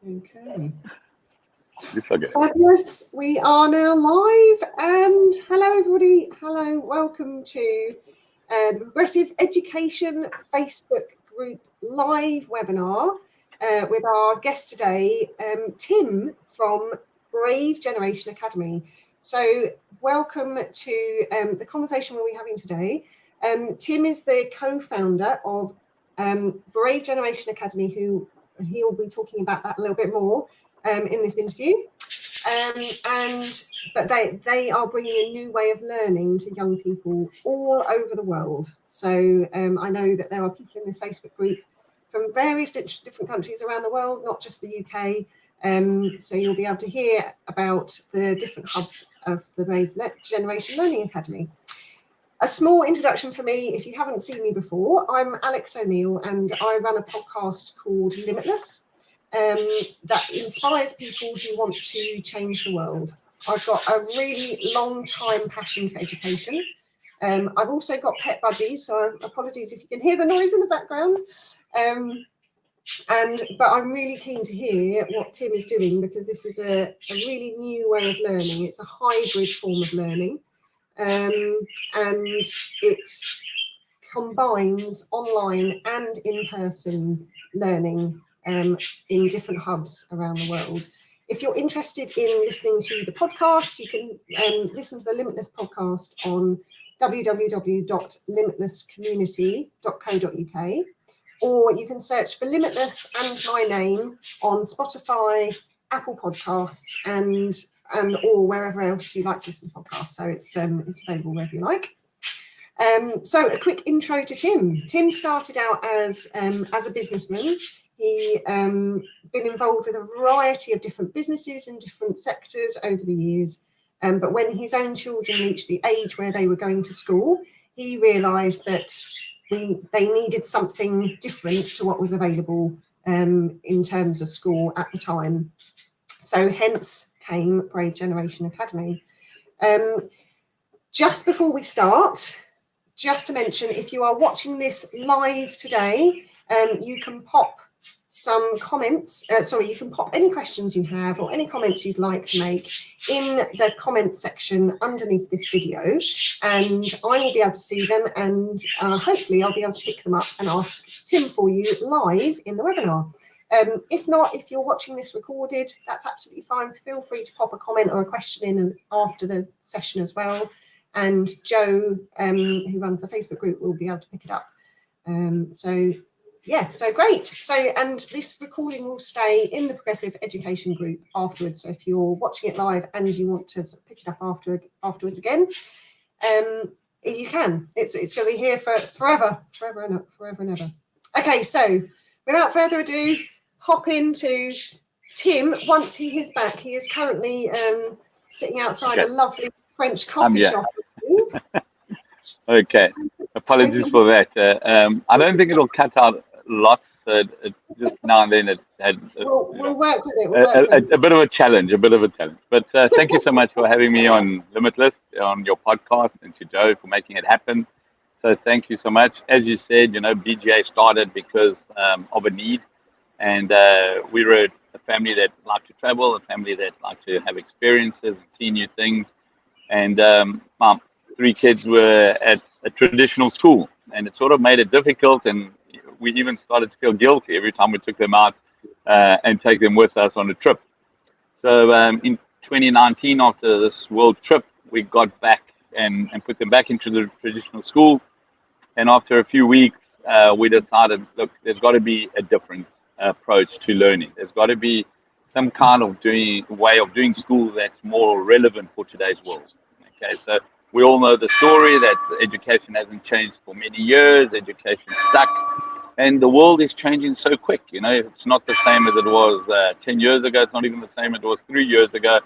Okay. Fabulous. We are now live, and hello everybody. Hello, welcome to the Progressive Education Facebook group live webinar with our guest today, Tim from Brave Generation Academy. So welcome to the conversation we'll be having today. Tim is the co-founder of Brave Generation Academy, who he'll be talking about that a little bit more in this interview. But they are bringing a new way of learning to young people all over the world. So I know that there are people in this Facebook group from various different countries around the world, not just the UK. So you'll be able to hear about the different hubs of the Brave Generation Learning Academy. A small introduction for me, if you haven't seen me before, I'm Alex O'Neill, and I run a podcast called Limitless that inspires people who want to change the world. I've got a really long time passion for education. I've also got pet buddies, so apologies if you can hear the noise in the background. But I'm really keen to hear what Tim is doing, because this is a really new way of learning. It's a hybrid form of learning. And it combines online and in-person learning in different hubs around the world. If you're interested in listening to the podcast, you can listen to the Limitless podcast on www.limitlesscommunity.co.uk, or you can search for Limitless and my name on Spotify, Apple Podcasts, and or wherever else you like to listen to podcasts. So it's available wherever you like. So a quick intro to Tim. Tim started out as a businessman. He been involved with a variety of different businesses in different sectors over the years. But when his own children reached the age where they were going to school, he realised that they needed something different to what was available in terms of school at the time. So hence came Brave Generation Academy. Just before we start, just to mention, if you are watching this live today, you can pop some comments, you can pop any questions you have or any comments you'd like to make in the comment section underneath this video, and I will be able to see them, and hopefully I'll be able to pick them up and ask Tim for you live in the webinar. If not, if you're watching this recorded, that's absolutely fine. Feel free to pop a comment or a question in after the session as well. And Joe, who runs the Facebook group, will be able to pick it up. So great. So, and this recording will stay in the Progressive Education group afterwards. So if you're watching it live and you want to sort of pick it up afterwards again, you can. It's going to be here for forever and ever. Okay, so without further ado, hop into Tim. Once he is back, he is currently sitting outside a lovely French coffee shop. Okay, apologies for that. I don't think it'll cut out lots. Just now and then we'll work with it. A bit of a challenge. But thank you so much for having me on Limitless, on your podcast, and to Joe for making it happen. So thank you so much. As you said, BGA started because of a need. And we were a family that liked to travel, a family that liked to have experiences and see new things. And my 3 kids were at a traditional school, and it sort of made it difficult. And we even started to feel guilty every time we took them out and take them with us on a trip. So in 2019, after this world trip, we got back and put them back into the traditional school. And after a few weeks, we decided, look, there's got to be a different approach to learning. There's got to be some kind of way of doing school that's more relevant for today's world. Okay, so we all know the story that education hasn't changed for many years. Education's stuck, and the world is changing so quick. It's not the same as it was 10 years ago. It's not even the same as it was 3 years ago.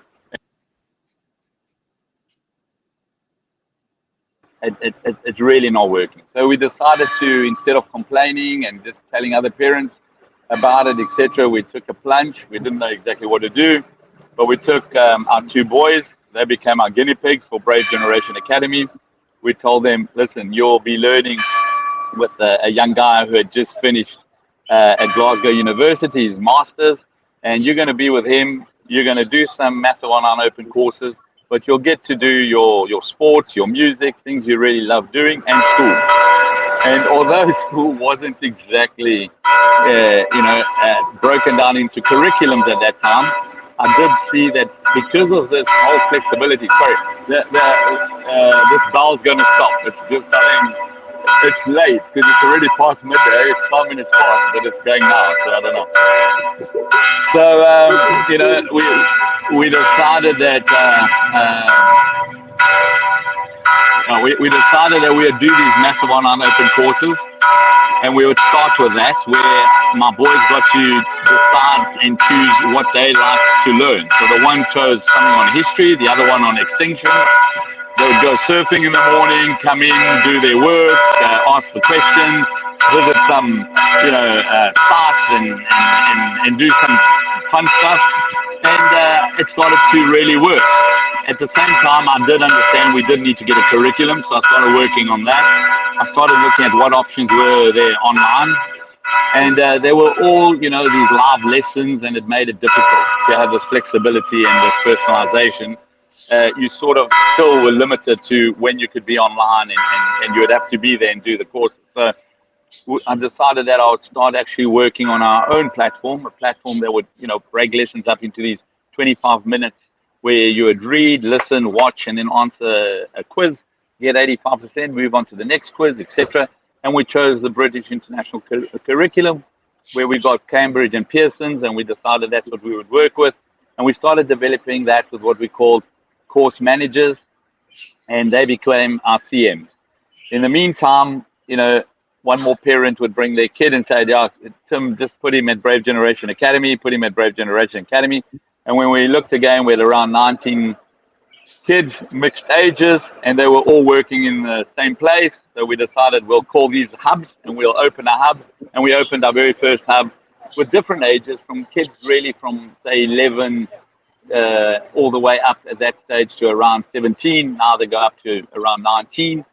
It's really not working. So we decided to, instead of complaining and just telling other parents about it, etc., we took a plunge. We didn't know exactly what to do, but we took our 2 boys. They became our guinea pigs for Brave Generation Academy. We told them, listen, you'll be learning with a young guy who had just finished at Glasgow University, his master's, and you're going to be with him. You're going to do some massive online open courses, but you'll get to do your sports, your music, things you really love doing, and school. And although school wasn't exactly, broken down into curriculums at that time, I did see that because of this whole flexibility. Sorry, this bell's going to stop. It's just something. It's late because it's already past midday. It's 5 minutes past, but it's going now, so I don't know. So we decided that we decided that we would do these massive online open courses, and we would start with that, where my boys got to decide and choose what they like to learn. So the one chose something on history, the other one on extinction. They would go surfing in the morning, come in, do their work, ask the questions, visit some, sites and do some fun stuff. And it started to really work. At the same time, I did understand we did need to get a curriculum, so I started working on that. I started looking at what options were there online. And they were all, these live lessons, and it made it difficult to have this flexibility and this personalization. You sort of still were limited to when you could be online, and you would have to be there and do the courses. So I decided that I would start actually working on our own platform, a platform that would, break lessons up into these 25 minutes where you would read, listen, watch, and then answer a quiz, get 85%, move on to the next quiz, etc. And we chose the British International Curriculum, where we got Cambridge and Pearson's, and we decided that's what we would work with. And we started developing that with what we called course managers, and they became our CMs. In the meantime, one more parent would bring their kid and say, yeah, Tim, just put him at Brave Generation Academy, And when we looked again, we had around 19 kids, mixed ages, and they were all working in the same place. So we decided we'll call these hubs, and we'll open a hub. And we opened our very first hub with different ages, from kids really from, say, 11 all the way up at that stage to around 17. Now they go up to around 19.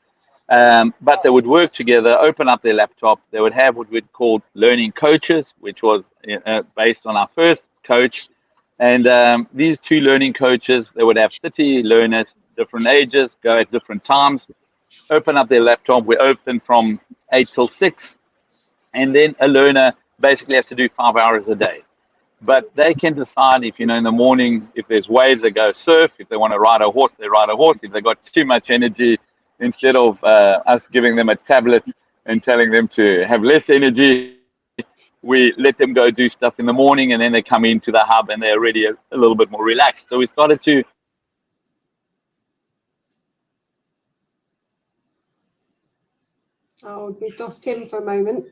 But they would work together, open up their laptop. They would have what we'd call learning coaches, which was based on our first coach. And these two learning coaches, they would have 30 learners, different ages, go at different times, open up their laptop. We open from 8 till 6. And then a learner basically has to do 5 hours a day. But they can decide if, in the morning, if there's waves, they go surf. If they want to ride a horse, they ride a horse. If they got too much energy, instead of us giving them a tablet and telling them to have less energy, we let them go do stuff in the morning, and then they come into the hub and they're already a little bit more relaxed. So we started to... Oh, we lost him for a moment.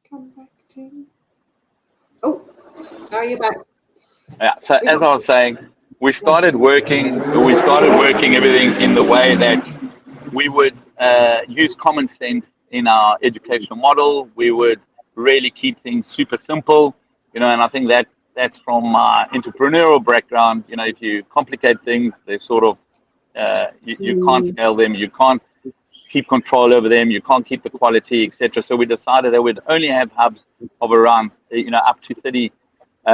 Come back to... Oh, are you back? Yeah, so as I was saying, we started working everything in the way that we would use common sense in our educational model. We would really keep things super simple, and I think that's from my entrepreneurial background. If you complicate things, they sort of, you can't scale them, you can't keep control over them, you can't keep the quality, etc. So we decided that we'd only have hubs of around, up to 30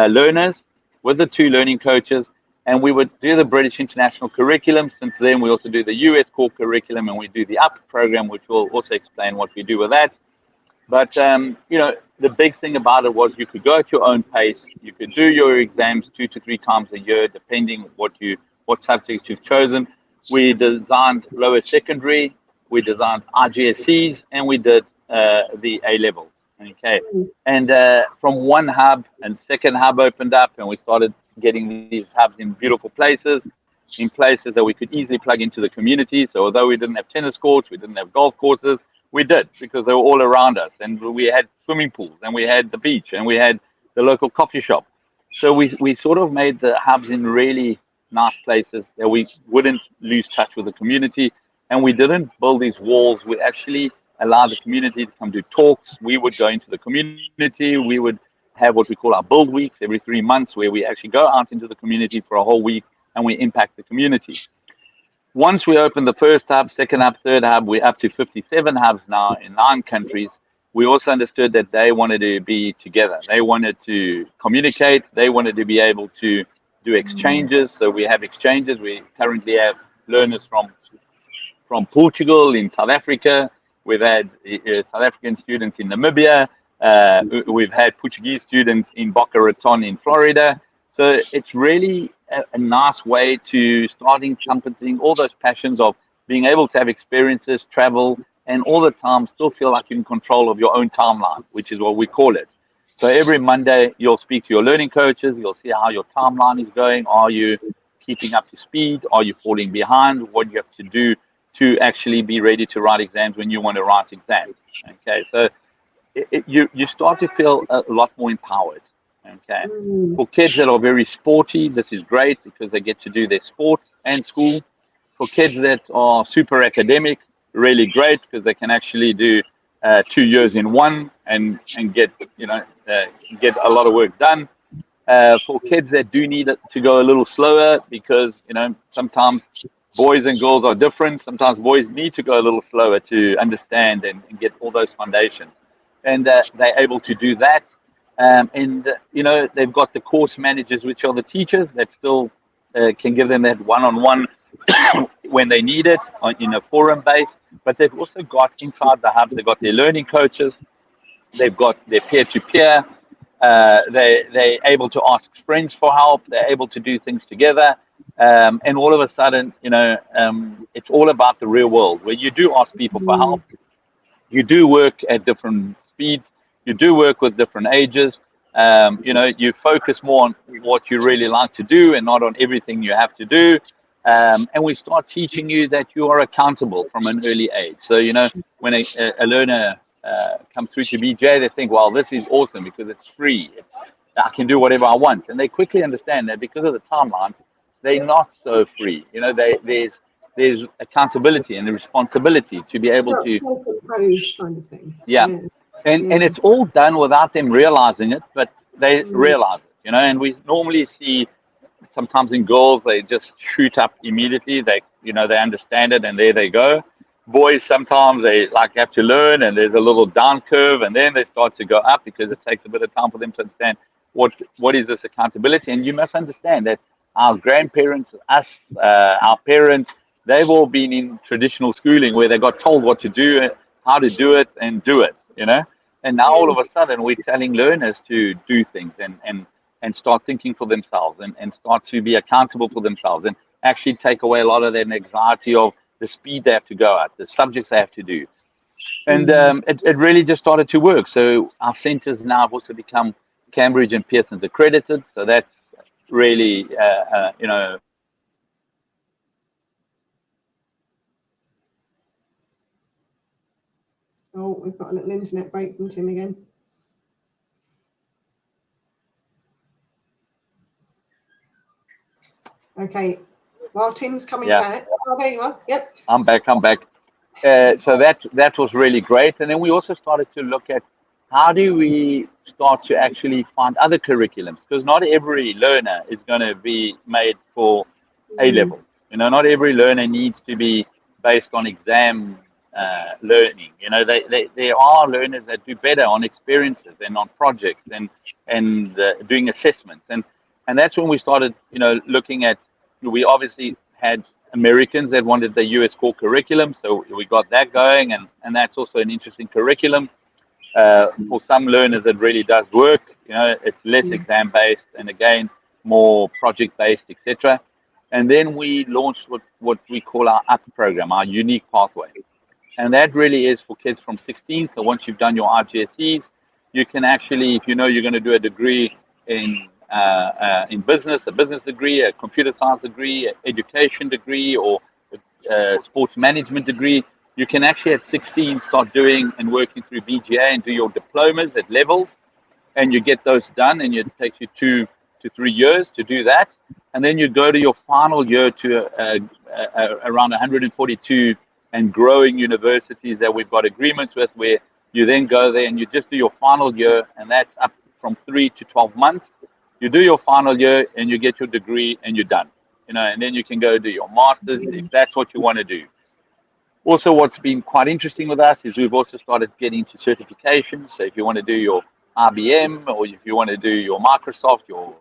learners with the two learning coaches, and we would do the British International Curriculum. Since then, we also do the US core curriculum, and we do the UP program, which will also explain what we do with that. But, the big thing about it was you could go at your own pace. You could do your exams 2 to 3 times a year, depending what subject you've chosen. We designed lower secondary, we designed iGCSEs, and we did the A-levels. Okay, and from one hub, and second hub opened up, and we started getting these hubs in beautiful places, in places that we could easily plug into the community. So although we didn't have tennis courts, we didn't have golf courses, we did, because they were all around us, and we had swimming pools, and we had the beach, and we had the local coffee shop. So we sort of made the hubs in really nice places that we wouldn't lose touch with the community. And we didn't build these walls. We actually allowed the community to come do talks. We would go into the community. We would have what we call our build weeks every 3 months, where we actually go out into the community for a whole week, and we impact the community. Once we opened the first hub, second hub, third hub, we're up to 57 hubs now in 9 countries. we also understood that they wanted to be together. They wanted to communicate. They wanted to be able to do exchanges. So we have exchanges. We currently have learners from Portugal in South Africa. We've had South African students in Namibia. We've had Portuguese students in Boca Raton in Florida. So it's really a nice way to start encompassing all those passions of being able to have experiences, travel, and all the time still feel like you're in control of your own timeline, which is what we call it. So every Monday, you'll speak to your learning coaches. You'll see how your timeline is going. Are you keeping up to speed? Are you falling behind? What do you have to do to actually be ready to write exams when you want to write exams? Okay, so you start to feel a lot more empowered. Okay, for kids that are very sporty, this is great because they get to do their sports and school. For kids that are super academic, really great because they can actually do 2 years in one and get get a lot of work done. For kids that do need it to go a little slower because sometimes boys and girls are different. Sometimes boys need to go a little slower to understand and get all those foundations, and they're able to do that. They've got the course managers, which are the teachers that still can give them that one-on-one when they need it in a forum base. But they've also got inside the hubs, they've got their learning coaches, they've got their peer-to-peer. They're able to ask friends for help. They're able to do things together. And all of a sudden, it's all about the real world where you do ask people for help. You do work at different speeds. You do work with different ages. You focus more on what you really like to do and not on everything you have to do. And we start teaching you that you are accountable from an early age. So, when a learner comes through to BJ, they think, well, this is awesome because it's free. I can do whatever I want. And they quickly understand that because of the timelines, they're not so free. There's accountability and the responsibility to be able to, self-imposed kind of thing. yeah. And it's all done without them realizing it, but they realize it, and we normally see sometimes in girls, they just shoot up immediately. They understand it and there they go. Boys, sometimes they have to learn and there's a little down curve and then they start to go up because it takes a bit of time for them to understand what is this accountability. And you must understand that our grandparents, us, our parents, they've all been in traditional schooling where they got told what to do, how to do it, and do it, And now all of a sudden we're telling learners to do things and start thinking for themselves and start to be accountable for themselves and actually take away a lot of that anxiety of the speed they have to go at, the subjects they have to do. And it really just started to work. So our centers now have also become Cambridge and Pearson's accredited. So that's really, Oh, we've got a little internet break from Tim again. Okay, while Tim's coming back. Oh, there you are. Yep. I'm back. So that was really great. And then we also started to look at how do we start to actually find other curriculums, because not every learner is going to be made for A-level. Not every learner needs to be based on exam learning. There are learners that do better on experiences and on projects and doing assessments. And that's when we started, looking at, we obviously had Americans that wanted the US core curriculum. So we got that going, and that's also an interesting curriculum. For some learners, it really does work. It's less exam-based and, again, more project-based, etc. And then we launched what we call our UP program, our unique pathway. And that really is for kids from 16. So once you've done your iGCSEs, you can actually, if you're going to do a degree in business, a business degree, a computer science degree, an education degree, or a sports management degree, you can actually at 16 start doing and working through BGA and do your diplomas at levels, and you get those done, and it takes you 2 to 3 years to do that. And then you go to your final year to around 142 and growing universities that we've got agreements with, where you then go there and you just do your final year, and that's up from 3 to 12 months. You do your final year and you get your degree and you're done. And then you can go do your master's if that's what you want to do. Also, what's been quite interesting with us is we've also started getting to certifications. So if you want to do your IBM, or if you want to do your Microsoft, your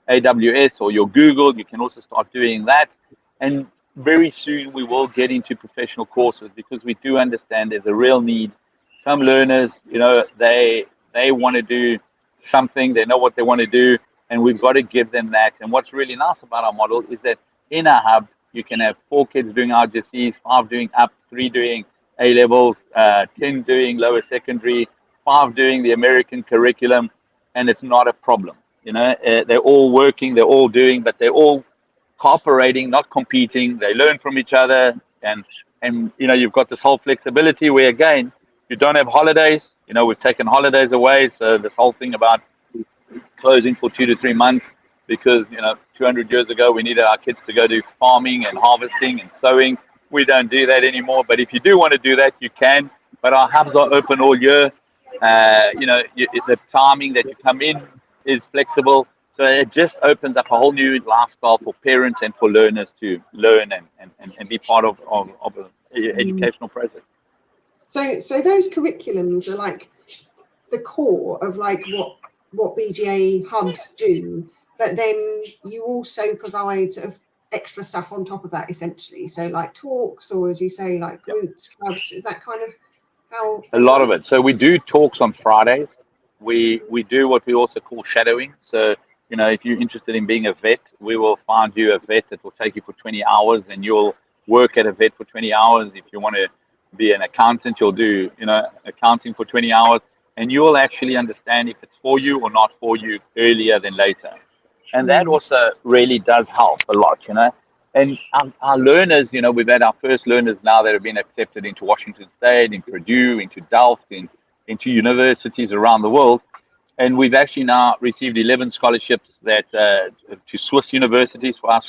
AWS, or your Google, you can also start doing that. And very soon we will get into professional courses, because we do understand there's a real need. Some learners, they want to do something, they know what they want to do, and we've got to give them that. And what's really nice about our model is that in our hub, you can have 4 kids doing iGCSEs, 5 doing up, 3 doing A levels, 10 doing lower secondary, 5 doing the American curriculum, and it's not a problem. They're all working, they're all doing, but they're all cooperating, not competing. They learn from each other, and you've got this whole flexibility where, again, you don't have holidays. We've taken holidays away, so this whole thing about closing for 2 to 3 months, because 200 years ago we needed our kids to go do farming and harvesting and sowing. We don't do that anymore. But if you do want to do that, you can. But our hubs are open all year. The timing that you come in is flexible, so it just opens up a whole new lifestyle for parents and for learners to learn and be part of an educational process. So those curriculums are like the core of like what BGA hubs do, but then you also provide sort of extra stuff on top of that, essentially. So like talks, or as you say, like groups, clubs. Is that kind of how? A lot of it. So we do talks on Fridays. We do what we also call shadowing. So if you're interested in being a vet, we will find you a vet that will take you for 20 hours, and you'll work at a vet for 20 hours. If you want to be an accountant, you'll do accounting for 20 hours, and you will actually understand if it's for you or not for you earlier than later. And that also really does help a lot. And our learners, we've had our first learners now that have been accepted into Washington State, in Purdue, into Delft, into universities around the world. And we've actually now received 11 scholarships that to Swiss universities for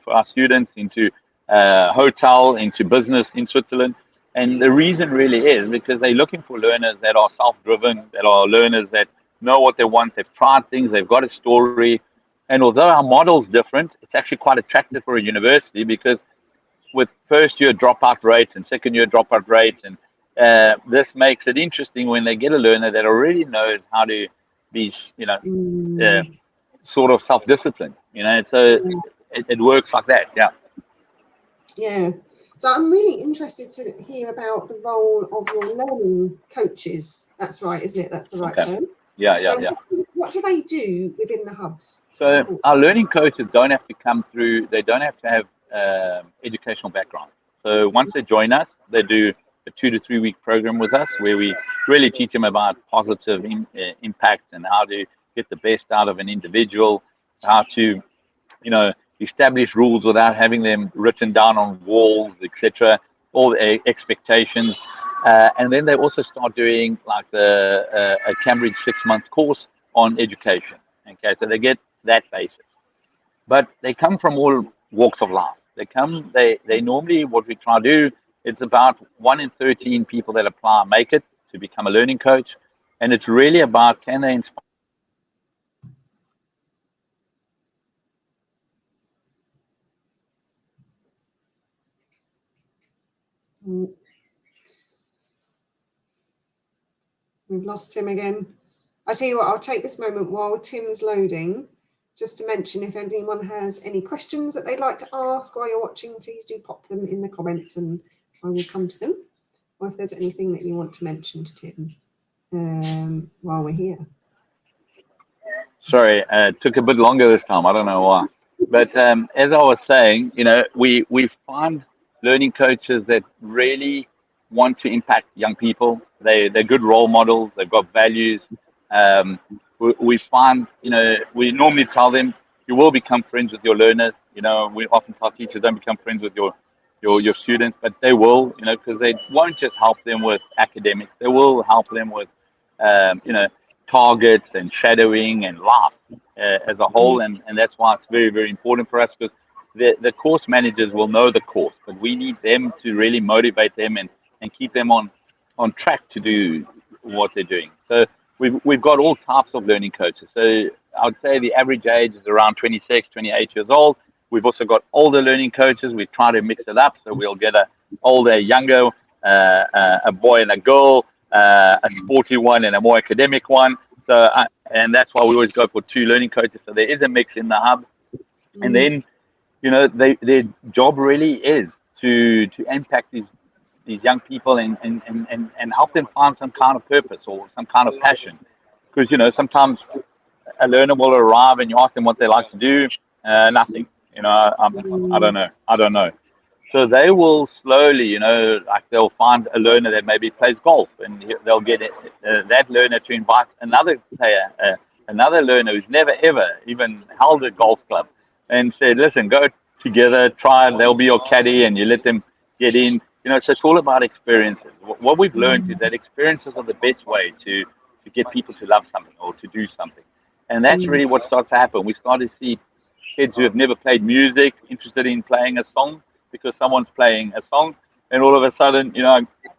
our students, into hotel, into business in Switzerland. And the reason really is because they're looking for learners that are self-driven, that are learners that know what they want, they've tried things, they've got a story. And although our model's different, it's actually quite attractive for a university, because with first-year dropout rates and second-year dropout rates, and this makes it interesting when they get a learner that already knows how to be, sort of self-disciplined. So it works like that. Yeah. Yeah. So I'm really interested to hear about the role of your learning coaches. That's right, isn't it? That's the right term. Yeah. What do they do within the hubs? So our learning coaches don't have to come through. They don't have to have educational background. So once they join us, they do a 2 to 3 week program with us, where we really teach them about positive impact and how to get the best out of an individual, how to, establish rules without having them written down on walls, etc. All the expectations. And then they also start doing like a Cambridge 6-month course on education. Okay, so they get that basis. But they come from all walks of life. They normally, what we try to do, it's about 1 in 13 people that apply make it to become a learning coach. And it's really about, can they inspire? We've lost Tim again. I tell you what, I'll take this moment while Tim's loading, just to mention, if anyone has any questions that they'd like to ask while you're watching, please do pop them in the comments and I will come to them. Or if there's anything that you want to mention to Tim while we're here. Sorry, it took a bit longer this time. I don't know why. But as I was saying, we find learning coaches that really want to impact young people. They're good role models. They've got values. We find, we normally tell them, you will become friends with your learners. We often tell teachers, don't become friends with your students, but they will, because they won't just help them with academics. They will help them with, targets and shadowing and life as a whole. And that's why it's very, very important for us, because the course managers will know the course, but we need them to really motivate them and keep them on track to do what they're doing. So we've got all types of learning coaches. So I would say the average age is around 26, 28 years old. We've also got older learning coaches. We try to mix it up, so we'll get a older, younger a boy and a girl, a sporty one and a more academic one. So, and that's why we always go for 2 learning coaches. So there is a mix in the hub. And then, their job really is to impact these young people and help them find some kind of purpose or some kind of passion. Because, sometimes a learner will arrive and you ask them what they like to do, nothing. I don't know. So they will slowly, like they'll find a learner that maybe plays golf, and they'll get that learner to invite another player, another learner who's never ever even held a golf club, and say, listen, go together, try. They'll be your caddy, and you let them get in. So it's all about experiences. What we've learned is that experiences are the best way to get people to love something or to do something, and that's really what starts to happen. We start to see kids who have never played music interested in playing a song because someone's playing a song, and all of a sudden,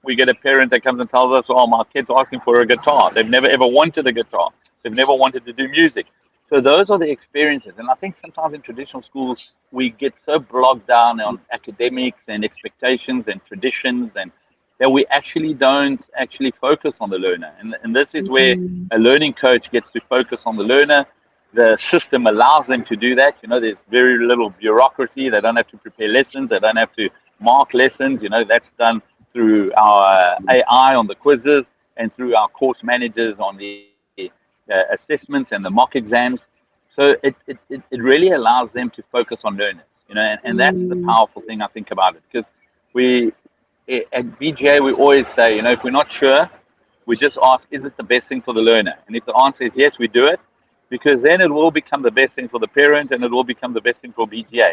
we get a parent that comes and tells us, "Oh, my kid's asking for a guitar. They've never ever wanted a guitar. They've never wanted to do music." So those are the experiences, and I think sometimes in traditional schools we get so bogged down on academics and expectations and traditions, and that we actually don't actually focus on the learner. And this is where a learning coach gets to focus on the learner. The system allows them to do that. There's very little bureaucracy. They don't have to prepare lessons. They don't have to mark lessons. That's done through our AI on the quizzes and through our course managers on the assessments and the mock exams. So it really allows them to focus on learners. And that's the powerful thing I think about it. Because at BGA, we always say, if we're not sure, we just ask, is it the best thing for the learner? And if the answer is yes, we do it. Because then it will become the best thing for the parent and it will become the best thing for BGA.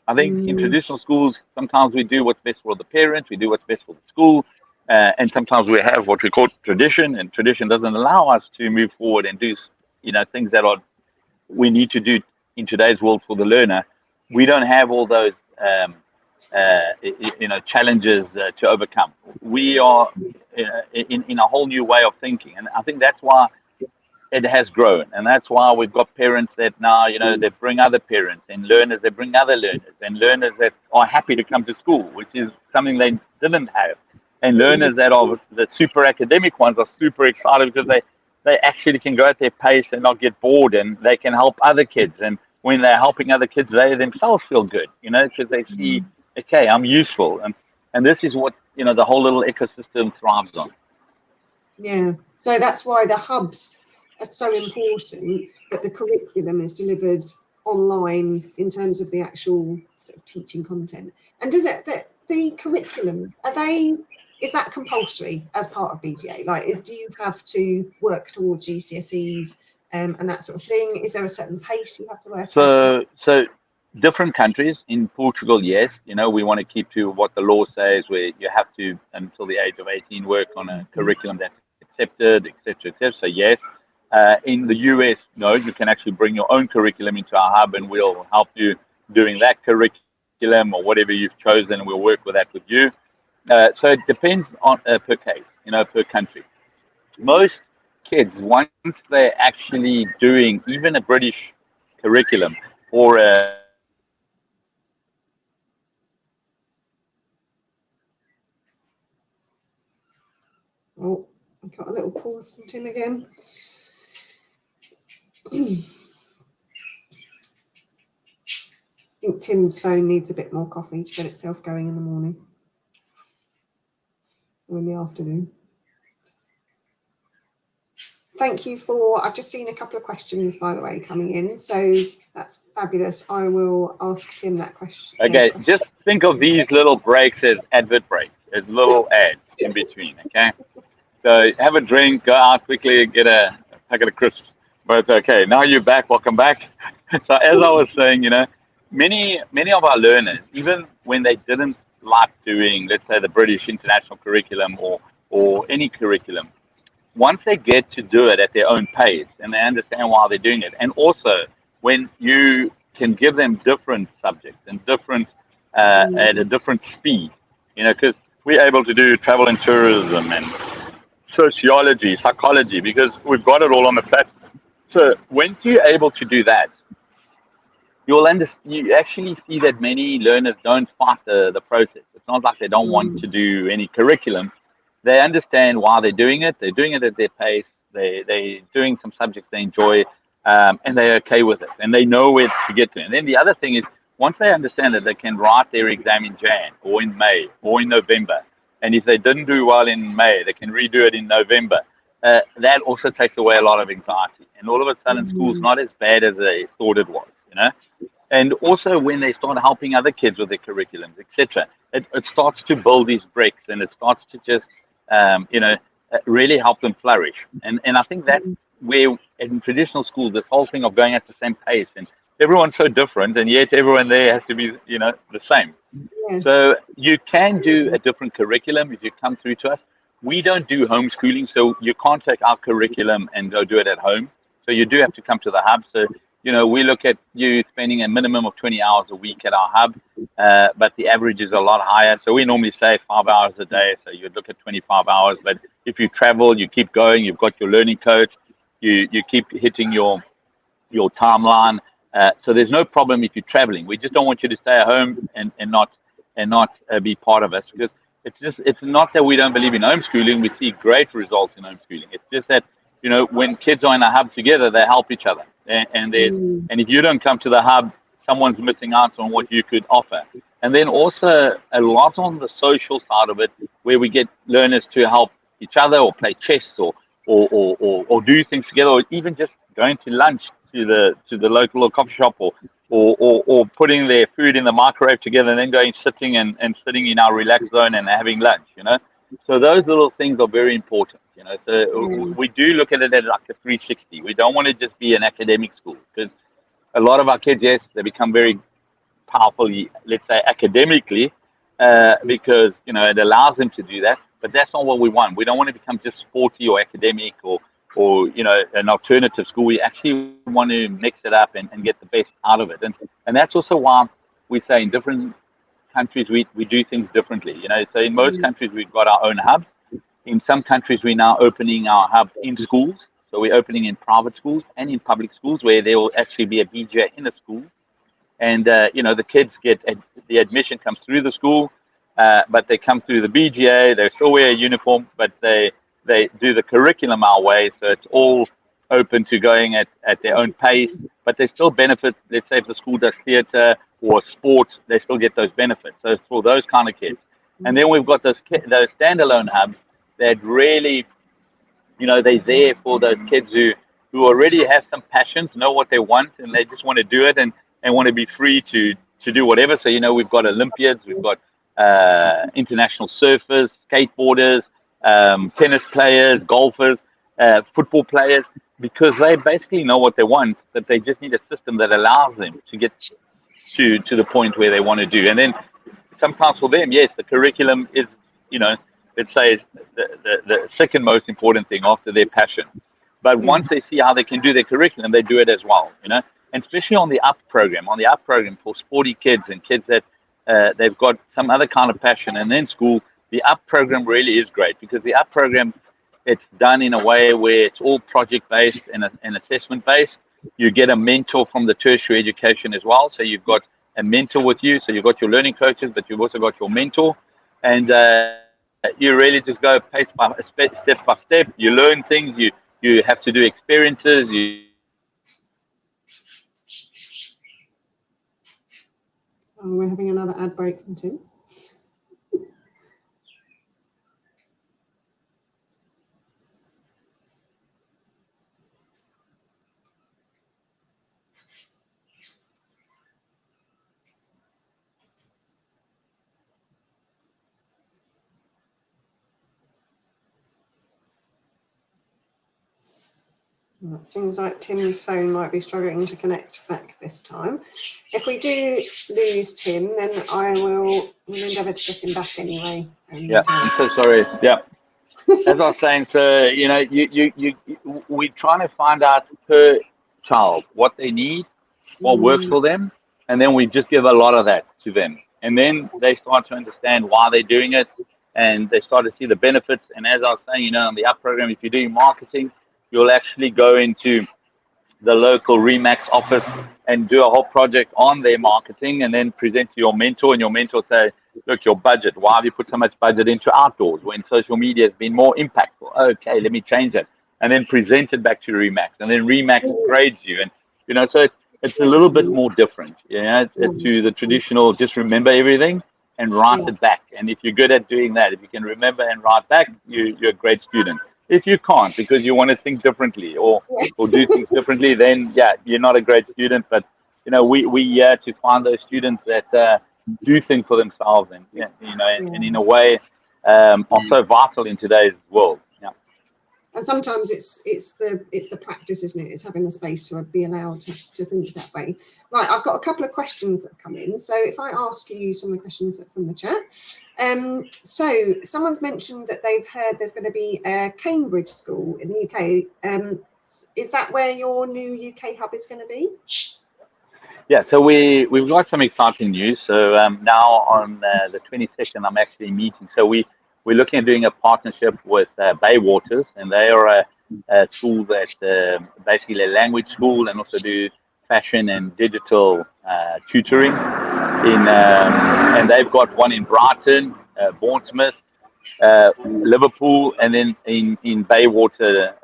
I think in traditional schools, sometimes we do what's best for the parent, we do what's best for the school, and sometimes we have what we call tradition, and tradition doesn't allow us to move forward and do things that we need to do in today's world for the learner. We don't have all those challenges to overcome. We are in a whole new way of thinking, and I think that's why it has grown, and that's why we've got parents that now, they bring other parents, and learners that bring other learners, and learners that are happy to come to school, which is something they didn't have, and learners that are the super academic ones are super excited because they actually can go at their pace and not get bored, and they can help other kids, and when they're helping other kids, they themselves feel good, because they see, okay, I'm useful, and this is what the whole little ecosystem thrives on. Yeah, so that's why the hubs are so important, but the curriculum is delivered online in terms of the actual sort of teaching content. And does it the curriculums is that compulsory as part of BGA? Like, do you have to work towards GCSEs and that sort of thing? Is there a certain pace you have to work at? So different countries. In Portugal, yes, we want to keep to what the law says, where you have to until the age of 18 work on a curriculum that's accepted, etc., etc. So yes. In the US, no, you can actually bring your own curriculum into our hub, and we'll help you doing that curriculum or whatever you've chosen, and we'll work with that with you. So it depends on per case, per country. Most kids, once they're actually doing even a British curriculum or a Oh, I've got a little pause from Tim again. I think Tim's phone needs a bit more coffee to get itself going in the morning or in the afternoon. Thank you I've just seen a couple of questions, by the way, coming in. So that's fabulous. I will ask Tim that question. Okay, just think of these little breaks as advert breaks, as little ads in between, okay? So have a drink, go out quickly, get a packet of crisps. But okay, now you're back, welcome back. So as I was saying, many of our learners, even when they didn't like doing, let's say, the British international curriculum or any curriculum, once they get to do it at their own pace and they understand why they're doing it, and also when you can give them different subjects and different at a different speed, because we're able to do travel and tourism and sociology, psychology, because we've got it all on the platform. So once you're able to do that, you actually see that many learners don't fight the process. It's not like they don't want to do any curriculum. They understand why they're doing it. They're doing it at their pace. They're doing some subjects they enjoy, and they're okay with it. And they know where to get to. And then the other thing is, once they understand that they can write their exam in Jan or in May or in November, and if they didn't do well in May, they can redo it in November. That also takes away a lot of anxiety. And all of a sudden, school's not as bad as they thought it was, you know? And also when they start helping other kids with their curriculums, etc., it starts to build these bricks, and it starts to just, really help them flourish. And I think that's where in traditional schools, this whole thing of going at the same pace, and everyone's so different, and yet everyone there has to be, the same. Yeah. So you can do a different curriculum if you come through to us. We don't do homeschooling, so you can't take our curriculum and go do it at home. So you do have to come to the hub. So, we look at you spending a minimum of 20 hours a week at our hub, but the average is a lot higher. So we normally say 5 hours a day. So you'd look at 25 hours. But if you travel, you keep going, you've got your learning coach, you keep hitting your timeline. So there's no problem if you're traveling. We just don't want you to stay at home and not be part of us, because it's not that we don't believe in homeschooling. We see great results in homeschooling. It's just that, when kids are in a hub together, they help each other. And if you don't come to the hub, someone's missing out on what you could offer. And then also a lot on the social side of it, where we get learners to help each other or play chess or do things together, or even just going to lunch to the local coffee shop, or putting their food in the microwave together, and then going sitting in our relaxed zone and having lunch, So those little things are very important, So we do look at it as like a 360. We don't want to just be an academic school, because a lot of our kids, yes, they become very powerful, let's say academically, because, it allows them to do that. But that's not what we want. We don't want to become just sporty or academic or an alternative school. We actually want to mix it up and get the best out of it. And that's also why we say in different countries we do things differently. So in most countries we've got our own hubs. In some countries we're now opening our hub in schools. So we're opening in private schools and in public schools, where there will actually be a BGA in the school. And the kids get the admission comes through the school, but they come through the BGA. They still wear a uniform, but they do the curriculum our way, so it's all open to going at their own pace, but they still benefit. Let's say if the school does theatre or sports, they still get those benefits. So it's for those kind of kids. And then we've got those standalone hubs that really, they're there for those kids who already have some passions, know what they want, and they just want to do it and want to be free to do whatever. So, we've got Olympiads, we've got international surfers, skateboarders, tennis players, golfers, football players, because they basically know what they want, but they just need a system that allows them to get to the point where they want to do. And then sometimes for them, yes, the curriculum is, let's say the second most important thing after their passion. But once they see how they can do their curriculum, they do it as well, And especially on the up program for sporty kids and kids that they've got some other kind of passion, and then school, the up program really is great, because the up program, it's done in a way where it's all project-based and assessment-based. You get a mentor from the tertiary education as well. So you've got a mentor with you. So you've got your learning coaches, but you've also got your mentor. And you really just go step by step. You learn things. You have to do experiences. We're having another ad break from Tim. It seems like Tim's phone might be struggling to connect back this time. If we do lose Tim, then we'll endeavour to get him back anyway. I'm so sorry. Yeah. As I was saying, so we're trying to find out per child what they need, what works for them, and then we just give a lot of that to them. And then they start to understand why they're doing it, and they start to see the benefits. And as I was saying, on the up program, if you're doing marketing, you'll actually go into the local Remax office and do a whole project on their marketing, and then present to your mentor, and your mentor say, look, your budget, why have you put so much budget into outdoors when social media has been more impactful? Okay, let me change it. And then present it back to Remax, and then Remax grades you. And, so it's a little bit more different, to the traditional, just remember everything and write it back. And if you're good at doing that, if you can remember and write back, you're a great student. If you can't because you want to think differently or do things differently, then you're not a great student. But we to find those students that do things for themselves, and and in a way are so vital in today's world. And sometimes it's the practice, isn't it? It's having the space to be allowed to think that way. Right, I've got a couple of questions that have come in. So if I ask you some of the questions from the chat. So someone's mentioned that they've heard there's going to be a Cambridge school in the UK. Is that where your new UK hub is going to be? Yeah, so we've got some exciting news. So now on the 22nd, I'm actually meeting. So we're looking at doing a partnership with Bay Waters, and they are a school that basically a language school, and also do fashion and digital tutoring. And they've got one in Brighton, Bournemouth, Liverpool, and then in Baywater,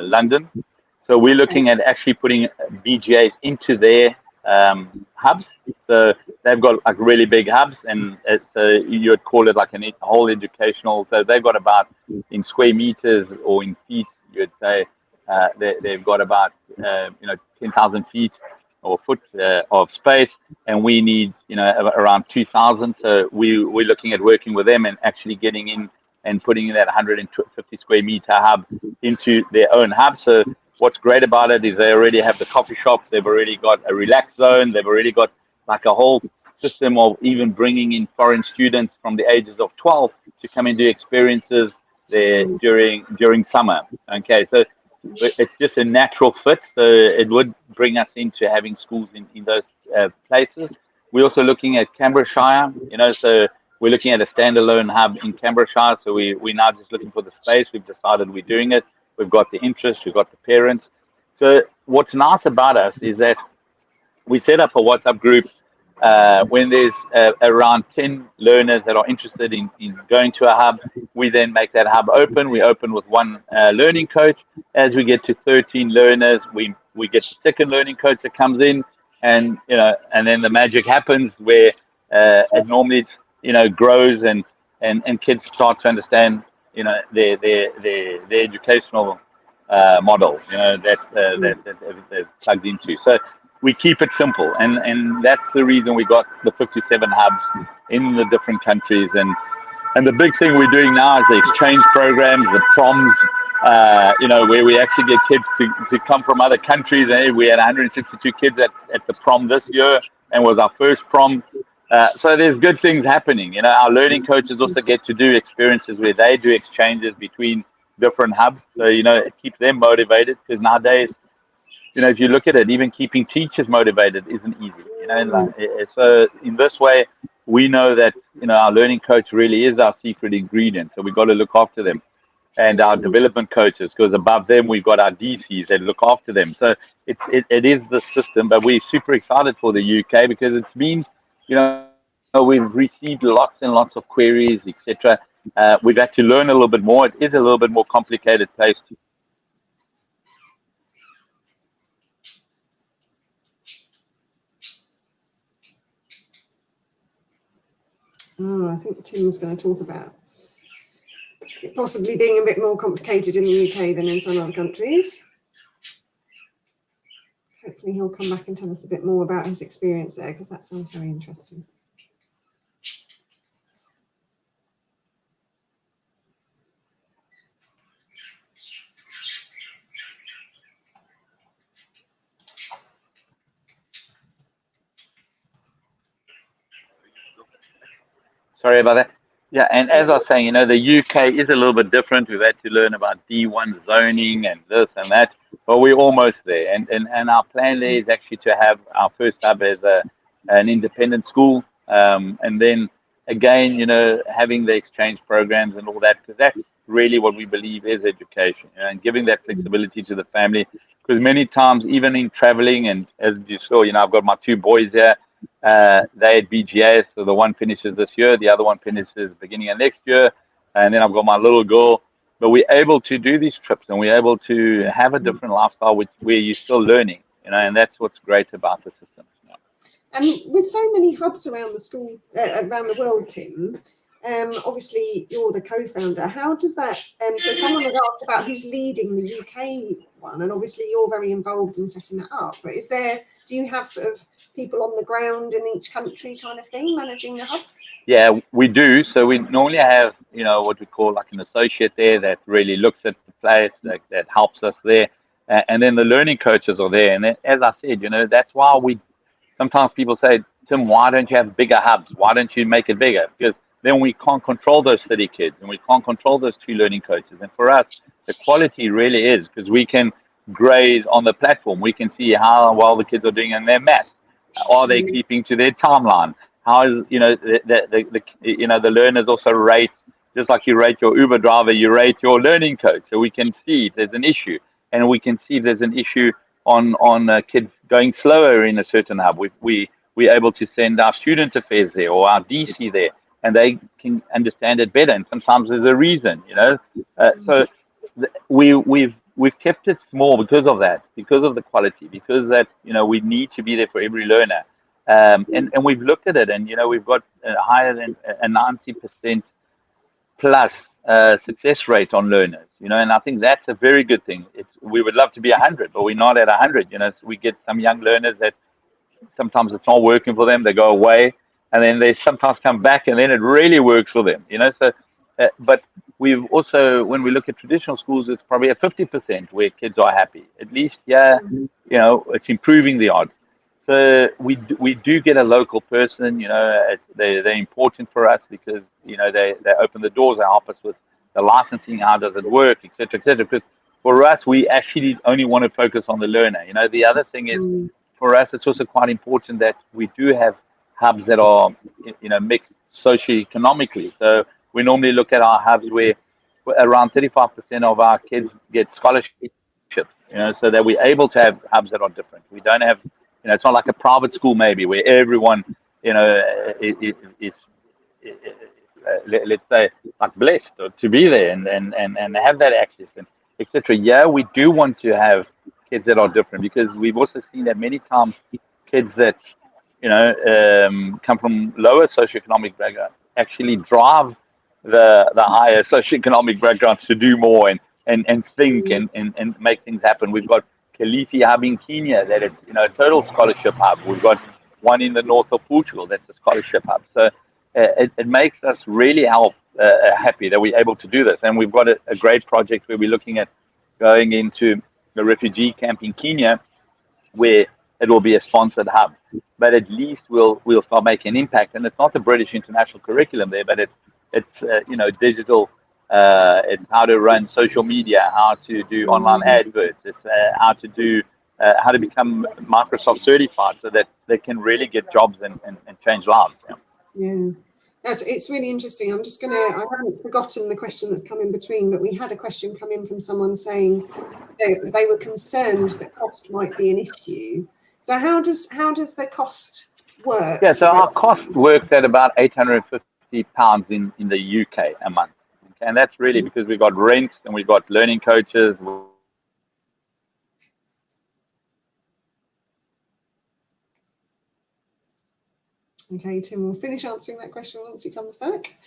London. So we're looking at actually putting BGAs into their hubs. So they've got like really big hubs, and you would call it like a whole educational. So they've got about, in square meters or in feet, you'd say they've got about 10,000 feet or foot of space, and we need around 2,000. So we're looking at working with them and actually getting in and putting that 150 square meter hub into their own hub. So what's great about it is they already have the coffee shop, they've already got a relax zone, they've already got like a whole system of even bringing in foreign students from the ages of 12 to come and do experiences there during summer. Okay, so it's just a natural fit. So it would bring us into having schools in those places. We're also looking at Cambridgeshire, so we're looking at a standalone hub in Cambridgeshire. So we're now just looking for the space. We've decided we're doing it. We've got the interest. We've got the parents. So what's nice about us is that we set up a WhatsApp group when there's around 10 learners that are interested in going to a hub. We then make that hub open. We open with one learning coach. As we get to 13 learners, we get the second learning coach that comes in, and then the magic happens where it normally grows and kids start to understand their educational model that they're plugged into. So we keep it simple, and that's the reason we got the 57 hubs in the different countries. And the big thing we're doing now is the exchange programs, the proms, where we actually get kids to come from other countries. And we had 162 kids at the prom this year, and was our first prom. So there's good things happening. Our learning coaches also get to do experiences where they do exchanges between different hubs. So, it keeps them motivated, because nowadays, if you look at it, even keeping teachers motivated isn't easy. So in this way, we know that, our learning coach really is our secret ingredient. So we've got to look after them. And our development coaches, because above them, we've got our DCs that look after them. So it is the system, but we're super excited for the UK, because it's been, we've received lots and lots of queries, etc. We've had to learn a little bit more. It is a little bit more complicated place. I think Tim was going to talk about it possibly being a bit more complicated in the UK than in some other countries. Hopefully he'll come back and tell us a bit more about his experience there, because that sounds very interesting. Sorry about that. Yeah, and as I was saying, the UK is a little bit different. We've had to learn about D1 zoning and this and that, but we're almost there. And our plan there is actually to have our first hub as an independent school, and then again, having the exchange programs and all that, because really what we believe is education, and giving that flexibility to the family. Because many times, even in traveling, and as you saw, I've got my two boys here. They at BGA, so the one finishes this year, the other one finishes beginning of next year, and then I've got my little girl. But we're able to do these trips, and we're able to have a different lifestyle, where you're still learning, and that's what's great about the system. And with so many hubs around the school, around the world, Tim, obviously you're the co-founder. How does that? So someone has asked about who's leading the UK one, and obviously you're very involved in setting that up. But do you have sort of people on the ground in each country, kind of thing, managing the hubs? Yeah, we do. So we normally have, what we call like an associate there that really looks at the place, that helps us there. And then the learning coaches are there. And then, as I said, that's why sometimes people say, Tim, why don't you have bigger hubs? Why don't you make it bigger? Because then we can't control those 30 kids, and we can't control those 2 learning coaches. And for us, the quality really is, because we can grade on the platform. We can see how well the kids are doing in their math. Are they keeping to their timeline? How is, the learners also rate, just like you rate your Uber driver, you rate your learning coach. So we can see if there's an issue, and we can see if there's an issue on kids going slower in a certain hub. We're able to send our student affairs there, or our DC there, and they can understand it better. And sometimes there's a reason, So we've kept it small because of that, because of the quality, because that we need to be there for every learner. And we've looked at it, and we've got higher than a 90% plus success rate on learners, and I think that's a very good thing. We would love to be 100, but we're not at 100. So we get some young learners that sometimes it's not working for them. They go away, and then they sometimes come back, and then it really works for them. So, but we've also, when we look at traditional schools, it's probably a 50% where kids are happy. At least, it's improving the odds. So we do get a local person. They're important for us, because they open the doors, they help us with the licensing, how does it work, etc., etc. Because for us, we actually only want to focus on the learner. The other thing is, for us, it's also quite important that we do have hubs that are mixed socioeconomically. So we normally look at our hubs where around 35% of our kids get scholarships. So that we're able to have hubs that are different. We don't have, it's not like a private school maybe where everyone, is let's say, like, blessed to be there and have that access, and etc. Yeah, we do want to have kids that are different, because we've also seen that many times kids that come from lower socioeconomic background actually drive the higher socioeconomic backgrounds to do more and think and make things happen. We've got Kilifi Hub in Kenya that is a total scholarship hub. We've got one in the north of Portugal that's a scholarship hub. So it makes us really happy that we're able to do this. And we've got a great project where we're looking at going into the refugee camp in Kenya, where it will be a sponsored hub. But at least we'll start making an impact. And it's not the British international curriculum there, but it's digital. It's how to run social media, how to do online adverts. It's how to become Microsoft certified, so that they can really get jobs and change lives. Yeah. It's really interesting. I haven't forgotten the question that's come in between, but we had a question come in from someone saying they were concerned that cost might be an issue. So how does the cost work? Yeah, so our cost works at about £850 in the UK a month. Okay, and that's really because we've got rent and we've got learning coaches. Okay, Tim, we'll finish answering that question once he comes back.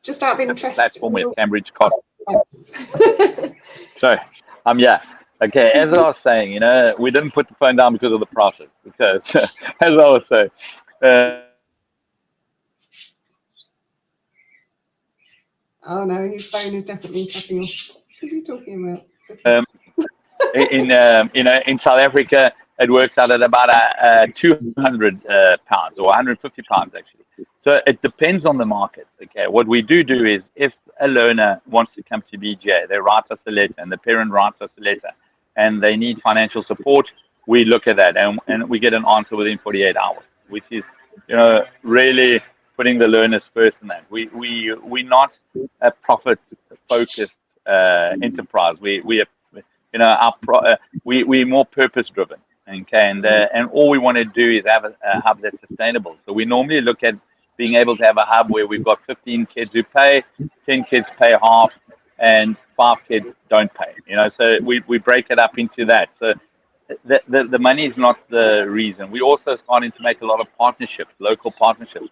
Just out of interest, platform where Cambridge cost. So, yeah. Okay, as I was saying, we didn't put the phone down because of the process. Because, as I was saying, oh no, his phone is definitely cutting off. What is he talking about? in South Africa, it works out at about £200 or £150 actually. So it depends on the market. Okay, what we do is, if a learner wants to come to BGA, they write us a letter, and the parent writes us a letter, and they need financial support, we look at that, and we get an answer within 48 hours, which is really putting the learners first in that. We're not a profit focused enterprise. We're more purpose driven. Okay, and all we want to do is have a hub that's sustainable. So we normally look at being able to have a hub where we've got 15 kids who pay, 10 kids pay half, and 5 kids don't pay. So we break it up into that. So the money is not the reason. We're also starting to make a lot of partnerships, local partnerships,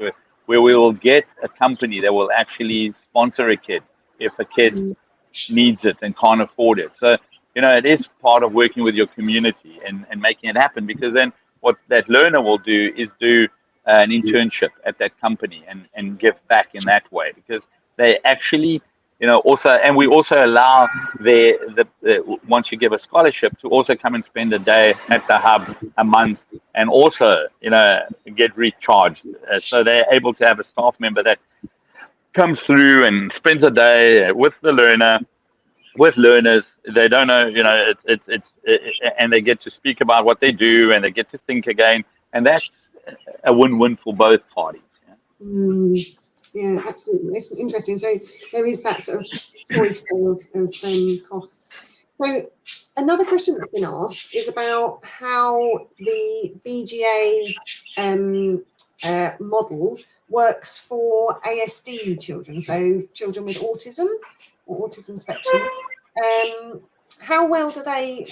where we will get a company that will actually sponsor a kid if a kid needs it and can't afford it. So, it is part of working with your community and making it happen, because then what that learner will do is do an internship at that company and give back in that way, because they actually also, and we also allow once you give a scholarship, to also come and spend a day at the hub, a month, and also get recharged. So they're able to have a staff member that comes through and spends a day with the learner, with learners. They don't know, and they get to speak about what they do, and they get to think again, and that's a win-win for both parties. Yeah, absolutely. It's interesting. So there is that sort of choice of costs. So another question that's been asked is about how the BGA model works for ASD children, so children with autism or autism spectrum. How well do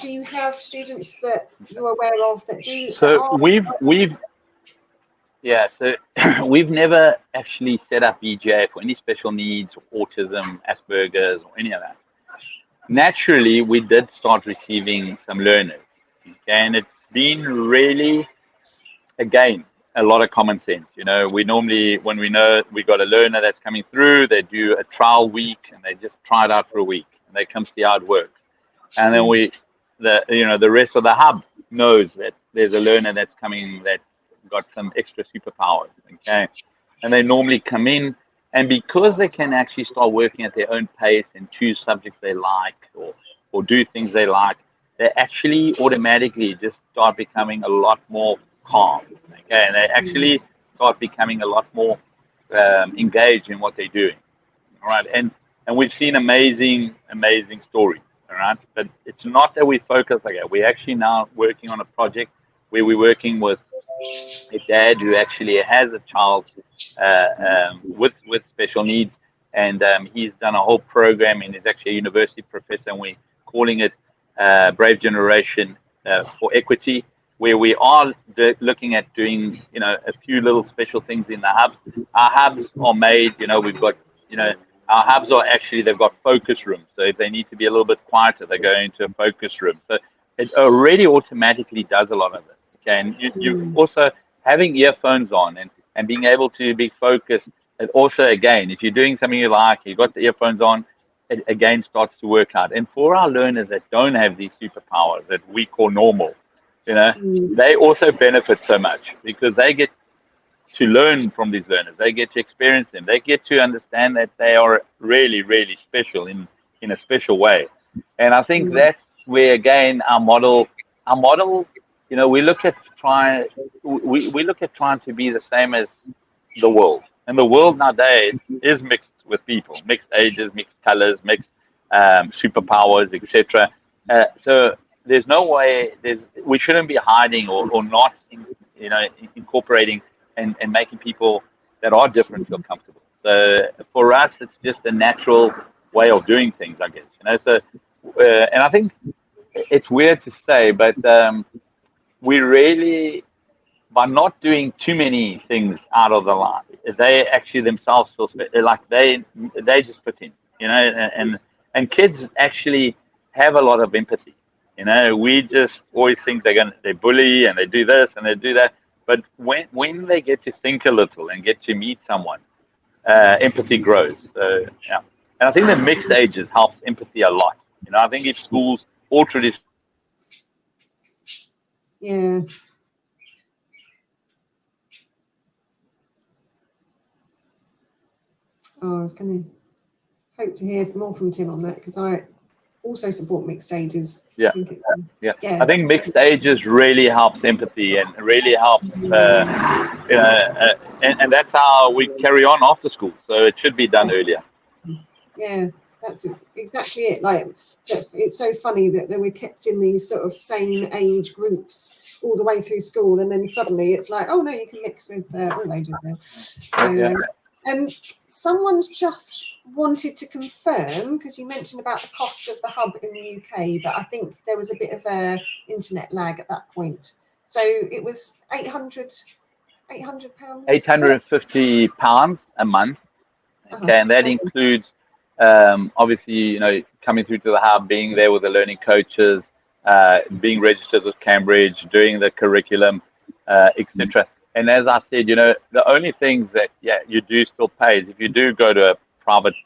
you have students that you're aware of that do? So we've never actually set up BGA for any special needs, or autism, Asperger's, or any of that. Naturally, we did start receiving some learners, and it's been really, again, a lot of common sense. We normally, when we know we got a learner that's coming through, they do a trial week and they just try it out for a week and they come see how it works. And then the rest of the hub knows that there's a learner that's coming that got some extra superpowers. Okay. And they normally come in, and because they can actually start working at their own pace and choose subjects they like, or do things they like, they actually automatically just start becoming a lot more calm. Okay, and they actually start becoming a lot more engaged in what they're doing. All right, and we've seen amazing stories. All right, but it's not that we focus like that. We're actually now working on a project where we're working with a dad who actually has a child with special needs, and he's done a whole program, and he's actually a university professor, and we're calling it Brave Generation for Equity, where we are looking at doing a few little special things in the hubs. Our hubs are made, we've got our hubs are actually, they've got focus rooms, so if they need to be a little bit quieter, they go into a focus room. So it already automatically does a lot of it. Okay, and you also having earphones on and being able to be focused. And also, again, if you're doing something you like, you've got the earphones on, it again starts to work out. And for our learners that don't have these superpowers that we call normal, they also benefit so much, because they get to learn from these learners. They get to experience them. They get to understand that they are really, really special in a special way. And I think that's where, again, our model, we look at trying to be the same as the world. And the world nowadays is mixed with people, mixed ages, mixed colors, mixed superpowers, etc. So there's no way, we shouldn't be hiding or not, incorporating and making people that are different feel comfortable. So for us, it's just a natural way of doing things, I guess. So, and I think it's weird to say, but we really, by not doing too many things out of the line, they actually themselves feel like they just fit in, and kids actually have a lot of empathy. We just always think they bully and they do this and they do that. But when they get to think a little and get to meet someone, empathy grows. So, yeah. And I think the mixed ages helps empathy a lot. I think if schools all traditional. Yeah. Oh, I was going to hope to hear more from Tim on that, because I also support mixed ages. Yeah. I think it's, I think mixed ages really helps empathy and really helps, and that's how we carry on after school. So it should be done earlier. Yeah, exactly it. Like, it's so funny that we're kept in these sort of same age groups all the way through school, and then suddenly it's like, oh no, you can mix with all ages now. So, someone's just wanted to confirm, because you mentioned about the cost of the hub in the UK, but I think there was a bit of a internet lag at that point. So it was £800. £850 a month. Okay, and that includes obviously, coming through to the hub, being there with the learning coaches, being registered with Cambridge, doing the curriculum, etc. And as I said, the only things that you do still pay is if you do go to a private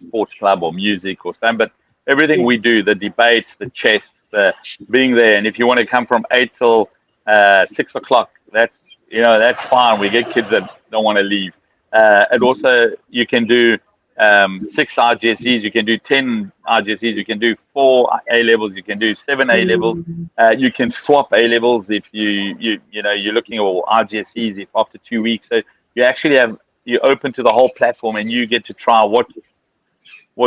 sports club or music or something. But everything we do, the debates, the chess, the being there, and if you want to come from 8 till 6 o'clock, that's fine. We get kids that don't want to leave. And also, you can do 6 iGCSEs, you can do 10 iGCSEs, you can do 4 A levels, you can do 7 A levels. You can swap A levels if you're looking at iGCSEs if after 2 weeks. So you actually you're open to the whole platform, and you get to try what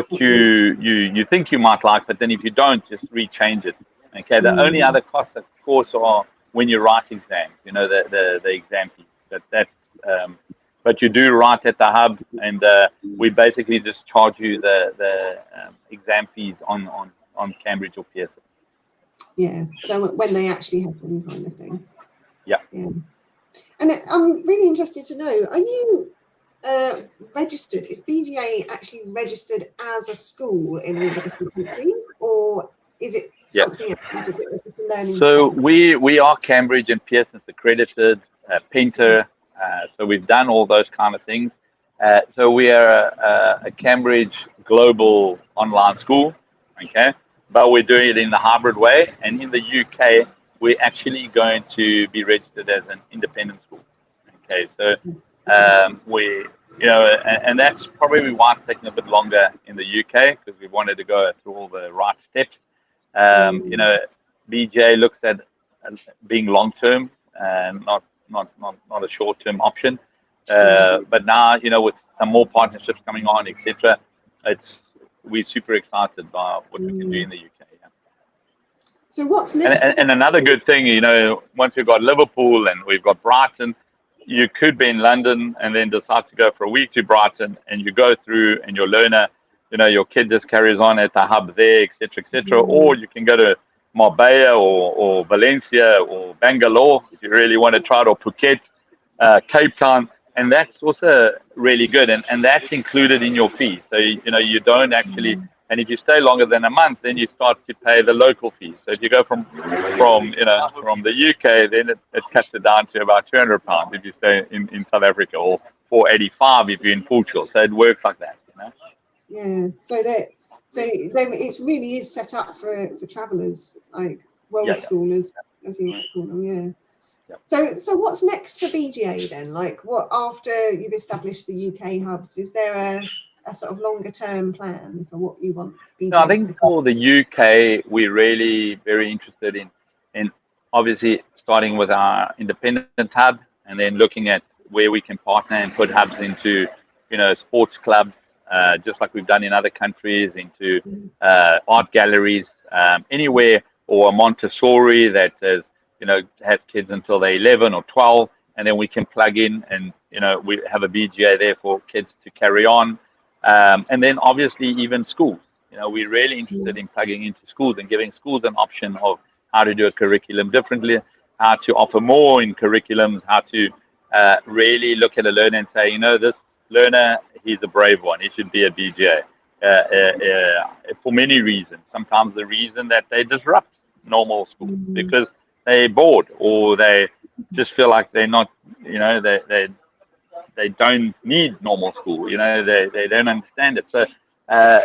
you think you might like, but then if you don't, just rechange it. Okay. The only other costs, of course, are when you write exams. The exam fees. But you do write at the hub, and we basically just charge you the exam fees on Cambridge or Pearson. Yeah. So when they actually happen, kind of thing. Yeah. And I'm really interested to know: are you registered? Is BGA actually registered as a school in all the different countries, or is it something else? Is it just a learning? So we are Cambridge and Pearson's accredited, Painter. So we've done all those kind of things. So we are a Cambridge global online school, okay? But we're doing it in the hybrid way. And in the UK, we're actually going to be registered as an independent school. Okay, so and that's probably why it's taking a bit longer in the UK, because we wanted to go through all the right steps. BGA looks at being long term and not a short term option. But now, with some more partnerships coming on, etc., we're super excited by what we can do in the UK. Yeah. So what's next? And another good thing, once we've got Liverpool and we've got Brighton, you could be in London and then decide to go for a week to Brighton, and you go through and your learner, your kid just carries on at the hub there, etc., etc. Or you can go to Marbella or Valencia or Bangalore if you really want to try it, or Phuket, Cape Town, and that's also really good, and that's included in your fee. So you don't actually, and if you stay longer than a month, then you start to pay the local fees. So if you go from the UK, then it cuts it down to about £200 if you stay in South Africa, or £485 if you're in Portugal. So it works like that. Yeah. So it really is set up for travellers, like world schoolers, as you might call them. Yeah. So what's next for BGA then? Like, what after you've established the UK hubs? Is there a sort of longer term plan for what you want BGA I think for the UK, we're really very interested in obviously starting with our independent hub, and then looking at where we can partner and put hubs into, sports clubs, just like we've done in other countries, into art galleries, anywhere, or a Montessori that has kids until they're 11 or 12, and then we can plug in and, we have a BGA there for kids to carry on. And then obviously even schools, we're really interested in plugging into schools and giving schools an option of how to do a curriculum differently, how to offer more in curriculums, how to really look at a learner and say, this learner, he's a brave one, he should be a BGA. For many reasons. Sometimes the reason that they disrupt normal school because they're bored, or they just feel like they're not, they don't need normal school, they don't understand it. So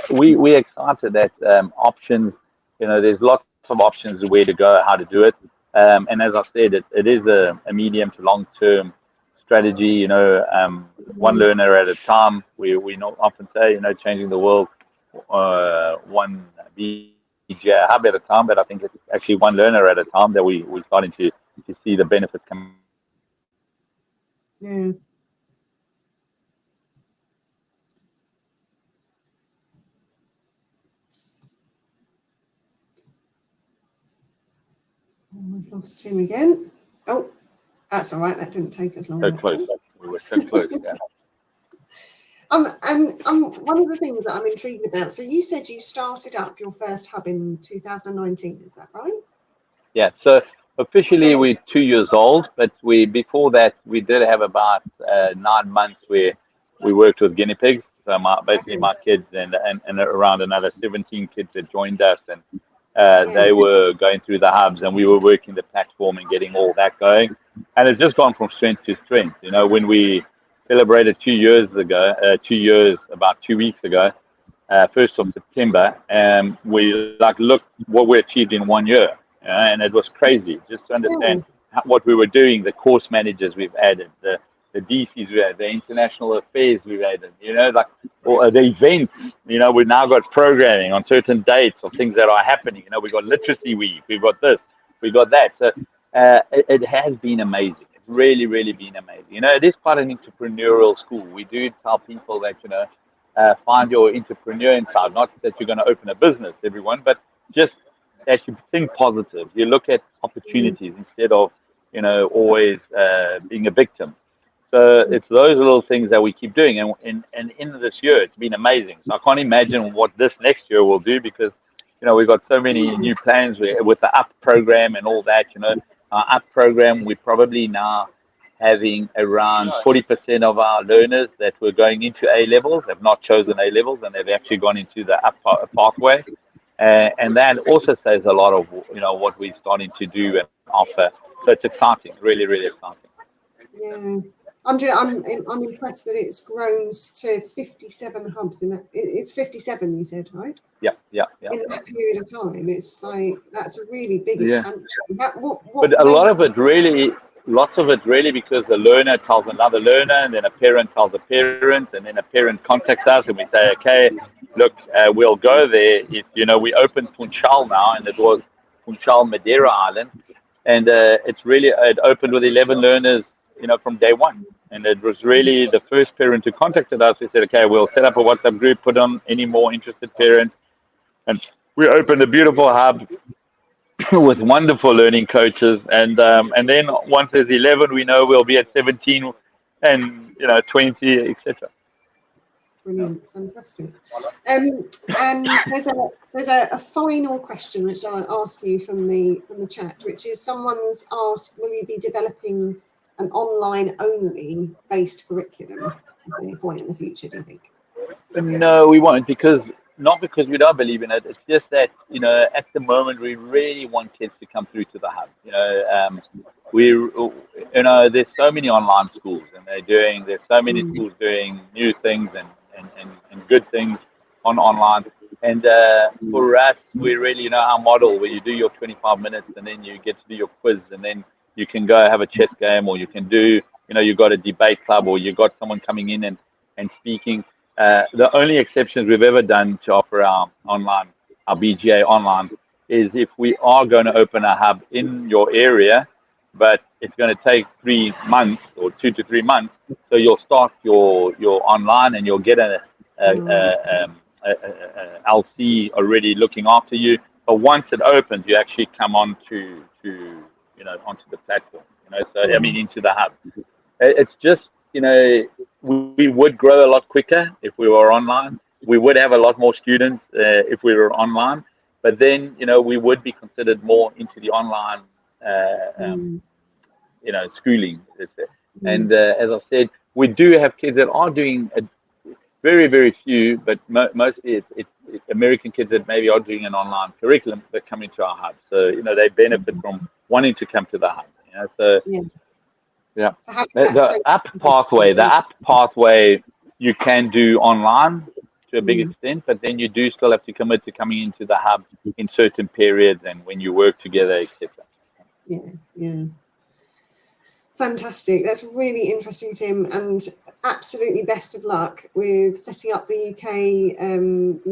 we're excited that options, there's lots of options of where to go, how to do it. And as I said, it is a medium to long term strategy, one learner at a time. We often say, changing the world one BGA hub at a time, but I think it's actually one learner at a time that we're starting to see the benefits coming out of. Yeah. Oh, I've lost Tim again. Oh, that's all right. That didn't take as long. So close. We were so close. Yeah. And one of the things that I'm intrigued about. So you said you started up your first hub in 2019. Is that right? Yeah. So officially we're 2 years old, but before that we did have about 9 months where we worked with guinea pigs. So basically my kids and around another 17 kids that joined us, and they were going through the hubs, and we were working the platform and getting all that going. And it's just gone from strength to strength. You know, when we celebrated 2 years ago, 2 years about 2 weeks ago, 1st of September, and we looked what we achieved in 1 year, and it was crazy just to understand what we were doing. The course managers we've added, the DCs we had, the international affairs we've added, or the events. We've now got programming on certain dates of things that are happening. We've got literacy week, we've got this, we've got that. So it has been amazing. It's really, really been amazing. It is quite an entrepreneurial school. We do tell people that, find your entrepreneur inside. Not that you're going to open a business, everyone, but just that you think positive. You look at opportunities instead of, always being a victim. So it's those little things that we keep doing. And in this year, it's been amazing. So I can't imagine what this next year will do, because, we've got so many new plans with the UP program and all that. Our UP program, we're probably now having around 40% of our learners that were going into A levels have not chosen A levels, and they've actually gone into the UP pathway. And that also says a lot of, what we're starting to do and offer. So it's exciting, really, really exciting. Yeah. I'm impressed that it's grown to 57 hubs in that. It's 57, you said, right? Yeah. In that period of time, it's like that's a really big expansion. But lots of it really because the learner tells another learner, and then a parent tells a parent, and then a parent contacts us, and we say, okay, look, we'll go there. We opened Funchal now, and it was Funchal Madeira Island, and it opened with 11 learners, from day one. And it was really the first parent who contacted us. We said, okay, we'll set up a WhatsApp group, put on any more interested parents, and we opened a beautiful hub with wonderful learning coaches. And then once there's 11, we know we'll be at 17 and 20, etc. Brilliant, fantastic. And there's a final question which I'll ask you from the chat, which is someone's asked, will you be developing an online only based curriculum at any point in the future, do you think? No, we won't, not because we don't believe in it. It's just that, at the moment we really want kids to come through to the hub. There's so many online schools, and there's so many schools doing new things and good things online. And for us, we really, our model where you do your 25 minutes and then you get to do your quiz, and then you can go have a chess game, or you can do, you've got a debate club, or you've got someone coming in and speaking. The only exceptions we've ever done to offer our BGA online, is if we are going to open a hub in your area, but it's going to take 3 months or 2 to 3 months. So you'll start your online, and you'll get a LC already looking after you. But once it opens, you actually come on onto the platform. Into the hub. It's just, we would grow a lot quicker if we were online. We would have a lot more students if we were online. But then, we would be considered more into the online, schooling. And as I said, we do have kids that are doing very, very few, but mostly it's American kids that maybe are doing an online curriculum that come into our hub. So, they benefit from wanting to come to the hub. Yeah. The app pathway you can do online to a big extent, but then you do still have to commit to coming into the hub in certain periods and when you work together, etc. Yeah. Fantastic. That's really interesting, Tim, and absolutely best of luck with setting up the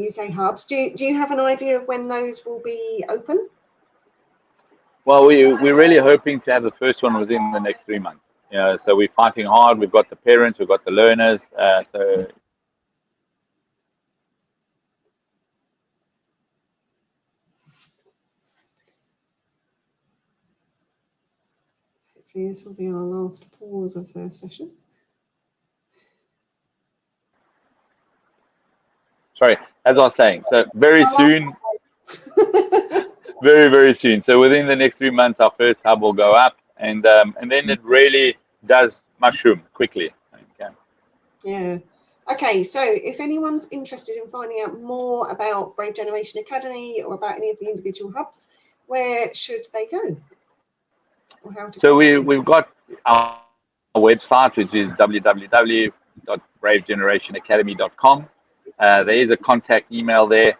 UK hubs. Do you have an idea of when those will be open? Well, we're really hoping to have the first one within the next 3 months. You know, so we're fighting hard. We've got the parents, we've got the learners. So hopefully this will be our last pause of the session. sorry, as I was saying, so very soon, very, very soon. So within the next 3 months, our first hub will go up, and then it really does mushroom quickly. Okay. Yeah. Okay, so if anyone's interested in finding out more about Brave Generation Academy or about any of the individual hubs, where should they go? Or how to So we've got our website, which is www.bravegenerationacademy.com. There is a contact email there.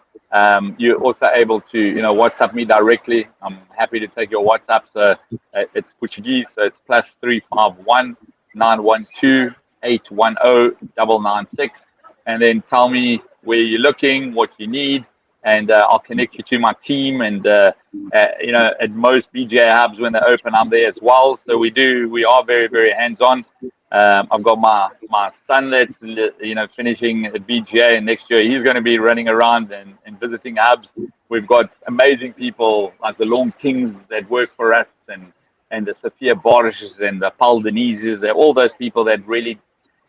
You're also able to, WhatsApp me directly. I'm happy to take your WhatsApp. So it's Portuguese, so it's +351 912 810 996, and then tell me where you're looking, what you need, and I'll connect you to my team. And at most BGA hubs when they open, I'm there as well. So we are very, very hands-on. I've got my son that's finishing at BGA, and next year he's going to be running around and visiting hubs. We've got amazing people like the Long Kings that work for us, and the Sophia Borishes and the Paul Denises. They're all those people that really,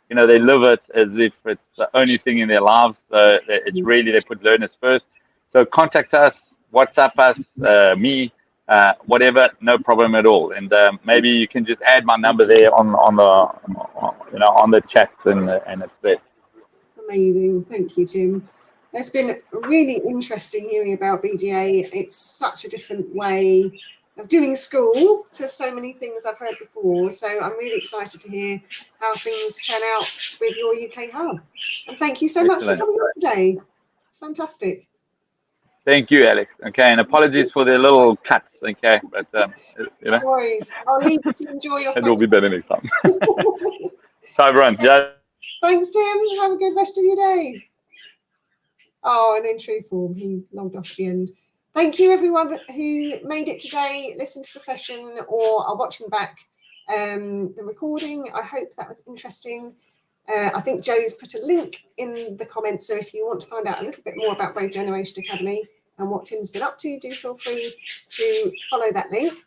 they live it as if it's the only thing in their lives. It's really, they put learners first. So contact us, WhatsApp us, me, whatever, no problem at all. And maybe you can just add my number there on the chats, and it's there. Amazing. Thank you, Tim. It's been really interesting hearing about BGA. It's such a different way of doing school to so many things I've heard before. So I'm really excited to hear how things turn out with your UK hub. And thank you so much for coming on today. It's fantastic. Thank you, Alex. Okay, and apologies for the little cuts. Okay, but No worries. I'll leave you to enjoy your. It will be better next time. Bye, everyone. Yeah. Thanks, Tim. Have a good rest of your day. Oh, and in true form, he logged off at the end. Thank you, everyone who made it today, listened to the session, or are watching back the recording. I hope that was interesting. I think Joe's put a link in the comments, so if you want to find out a little bit more about Brave Generation Academy and what Tim's been up to, do feel free to follow that link.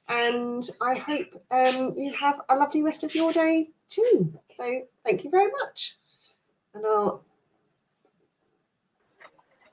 And I hope you have a lovely rest of your day too. So thank you very much. And I'll